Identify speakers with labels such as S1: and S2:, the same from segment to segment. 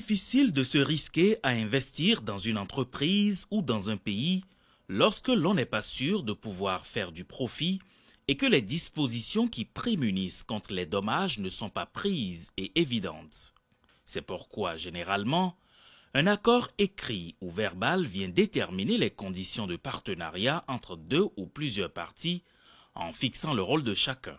S1: difficile de se risquer à investir dans une entreprise ou dans un pays lorsque l'on n'est pas sûr de pouvoir faire du profit et que les dispositions qui prémunissent contre les dommages ne sont pas prises et évidentes. C'est pourquoi, généralement, un accord écrit ou verbal vient déterminer les conditions de partenariat entre deux ou plusieurs parties en fixant le rôle de chacun.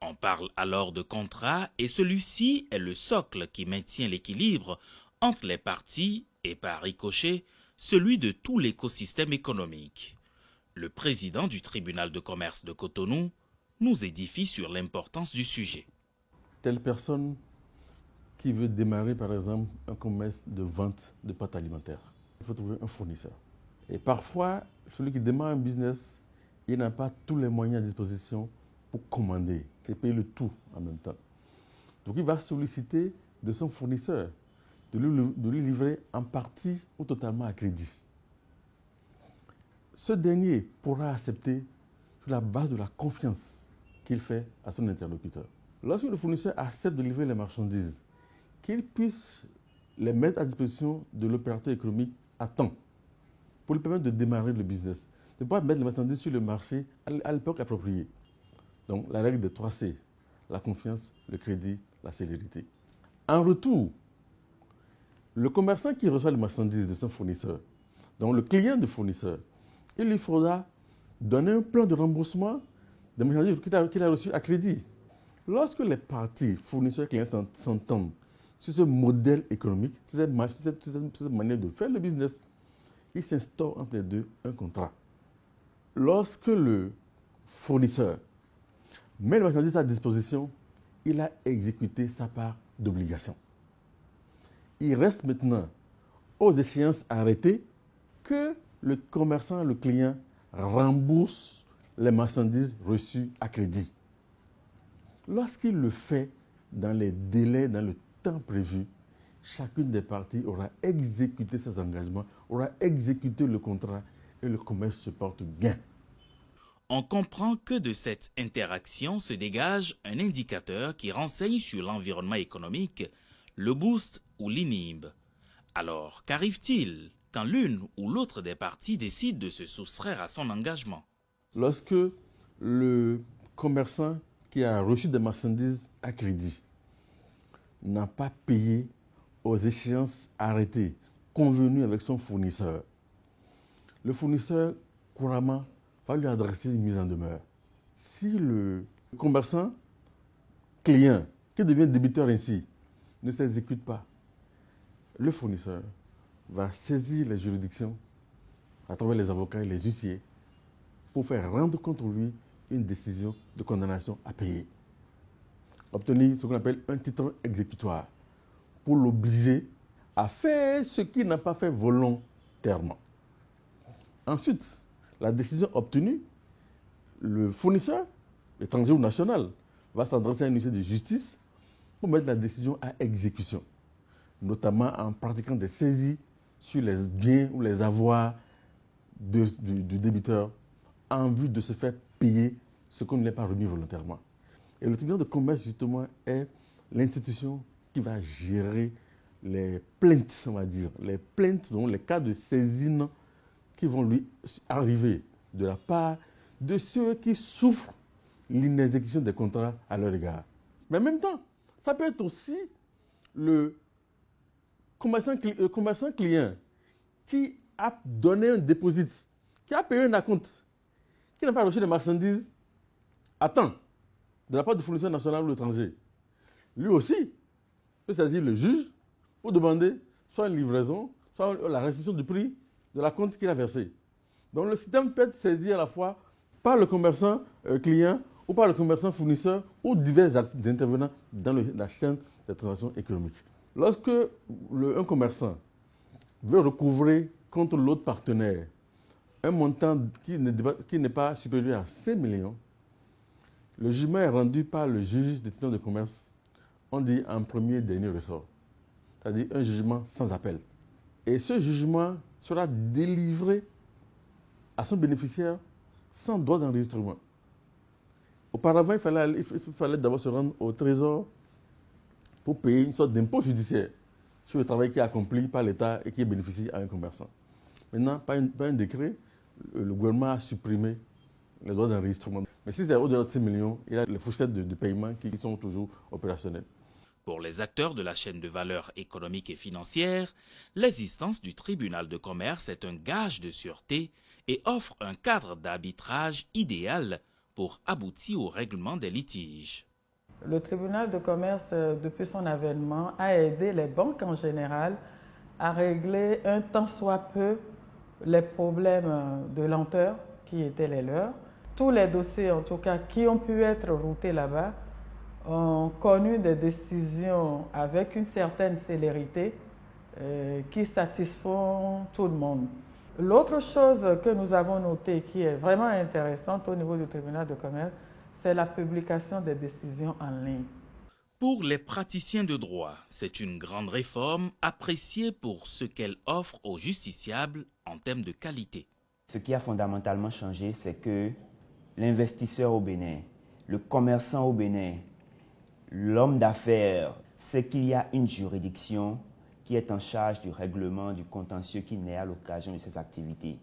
S1: On parle alors de contrat et celui-ci est le socle qui maintient l'équilibre entre les parties et par ricochet, celui de tout l'écosystème économique. Le président du tribunal de commerce de Cotonou nous édifie sur l'importance du sujet.
S2: Telle personne qui veut démarrer par exemple un commerce de vente de pâtes alimentaires, il faut trouver un fournisseur. Et parfois, celui qui démarre un business, il n'a pas tous les moyens à disposition pour commander, c'est payer le tout en même temps. Donc il va solliciter de son fournisseur de lui livrer en partie ou totalement à crédit. Ce dernier pourra accepter sur la base de la confiance qu'il fait à son interlocuteur. Lorsque le fournisseur accepte de livrer les marchandises, qu'il puisse les mettre à disposition de l'opérateur économique à temps pour lui permettre de démarrer le business, de ne pas mettre les marchandises sur le marché à l'époque appropriée. Donc la règle des 3C, la confiance, le crédit, la célérité. En retour, le commerçant qui reçoit les marchandises de son fournisseur, donc le client du fournisseur, il lui faudra donner un plan de remboursement des marchandises qu'il a reçues à crédit. Lorsque les parties, fournisseurs et clients s'entendent sur ce modèle économique, sur cette manière de faire le business, il s'instaure entre les deux un contrat. Lorsque le fournisseur met les marchandises à disposition, il a exécuté sa part d'obligation. Il reste maintenant aux échéances arrêtées que le commerçant, le client, rembourse les marchandises reçues à crédit. Lorsqu'il le fait dans les délais, dans le temps prévu, chacune des parties aura exécuté ses engagements, aura exécuté le contrat et le commerce se porte bien.
S1: On comprend que de cette interaction se dégage un indicateur qui renseigne sur l'environnement économique, le boost ou l'inhibe. Alors, qu'arrive-t-il quand l'une ou l'autre des parties décide de se soustraire à son engagement?
S2: Lorsque le commerçant qui a reçu des marchandises à crédit n'a pas payé aux échéances arrêtées, convenues avec son fournisseur, le fournisseur couramment va lui adresser une mise en demeure. Si le commerçant client qui devient débiteur ainsi ne s'exécute pas, le fournisseur va saisir les juridictions à travers les avocats et les huissiers pour faire rendre contre lui une décision de condamnation à payer. Obtenir ce qu'on appelle un titre exécutoire pour l'obliger à faire ce qu'il n'a pas fait volontairement. Ensuite, la décision obtenue, le fournisseur, étranger ou national, va s'adresser à un huissier de justice pour mettre la décision à exécution, notamment en pratiquant des saisies sur les biens ou les avoirs du débiteur en vue de se faire payer ce qu'on ne lui a pas remis volontairement. Et le tribunal de commerce, justement, est l'institution qui va gérer les plaintes, on va dire, les plaintes, donc les cas de saisine qui vont lui arriver de la part de ceux qui souffrent l'inexécution des contrats à leur égard. Mais en même temps, ça peut être aussi le commerçant client qui a donné un dépôt, qui a payé un acompte, qui n'a pas reçu de marchandises à temps de la part du fournisseur national ou étranger. Lui aussi peut saisir le juge pour demander soit une livraison, soit la restitution du prix de la compte qu'il a versé. Donc le système peut être saisi à la fois par le commerçant client ou par le commerçant fournisseur ou divers intervenants dans la chaîne des transactions économiques. Lorsque un commerçant veut recouvrer contre l'autre partenaire un montant qui n'est pas supérieur à 5 millions, le jugement est rendu par le juge du tribunal de commerce, on dit en premier et dernier ressort, c'est-à-dire un jugement sans appel. Et ce jugement sera délivré à son bénéficiaire sans droit d'enregistrement. Auparavant, il fallait d'abord se rendre au trésor pour payer une sorte d'impôt judiciaire sur le travail qui est accompli par l'État et qui bénéficie à un commerçant. Maintenant, par un décret, le gouvernement a supprimé les droits d'enregistrement. Mais si c'est au-delà de 6 millions, il y a les fourchettes de paiement qui sont toujours opérationnelles.
S1: Pour les acteurs de la chaîne de valeur économique et financière, l'existence du tribunal de commerce est un gage de sûreté et offre un cadre d'arbitrage idéal pour aboutir au règlement des litiges.
S3: Le tribunal de commerce, depuis son avènement, a aidé les banques en général à régler un tant soit peu les problèmes de lenteur qui étaient les leurs. Tous les dossiers, en tout cas, qui ont pu être routés là-bas, ont connu des décisions avec une certaine célérité qui satisfont tout le monde. L'autre chose que nous avons notée qui est vraiment intéressante au niveau du tribunal de commerce, c'est la publication des décisions en ligne.
S1: Pour les praticiens de droit, c'est une grande réforme appréciée pour ce qu'elle offre aux justiciables en termes de qualité.
S4: Ce qui a fondamentalement changé, c'est que l'investisseur au Bénin, le commerçant au Bénin, l'homme d'affaires, c'est qu'il y a une juridiction qui est en charge du règlement du contentieux qui naît à l'occasion de ces activités.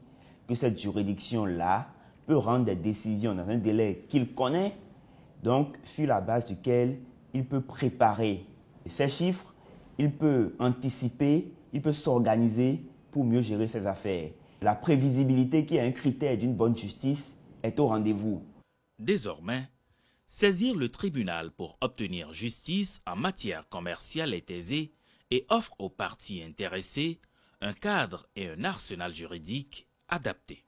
S4: Que cette juridiction-là peut rendre des décisions dans un délai qu'il connaît, donc sur la base duquel il peut préparer ses chiffres, il peut anticiper, il peut s'organiser pour mieux gérer ses affaires. La prévisibilité, qui est un critère d'une bonne justice, est au rendez-vous.
S1: Désormais, saisir le tribunal pour obtenir justice en matière commerciale est aisé et offre aux parties intéressées un cadre et un arsenal juridique adaptés.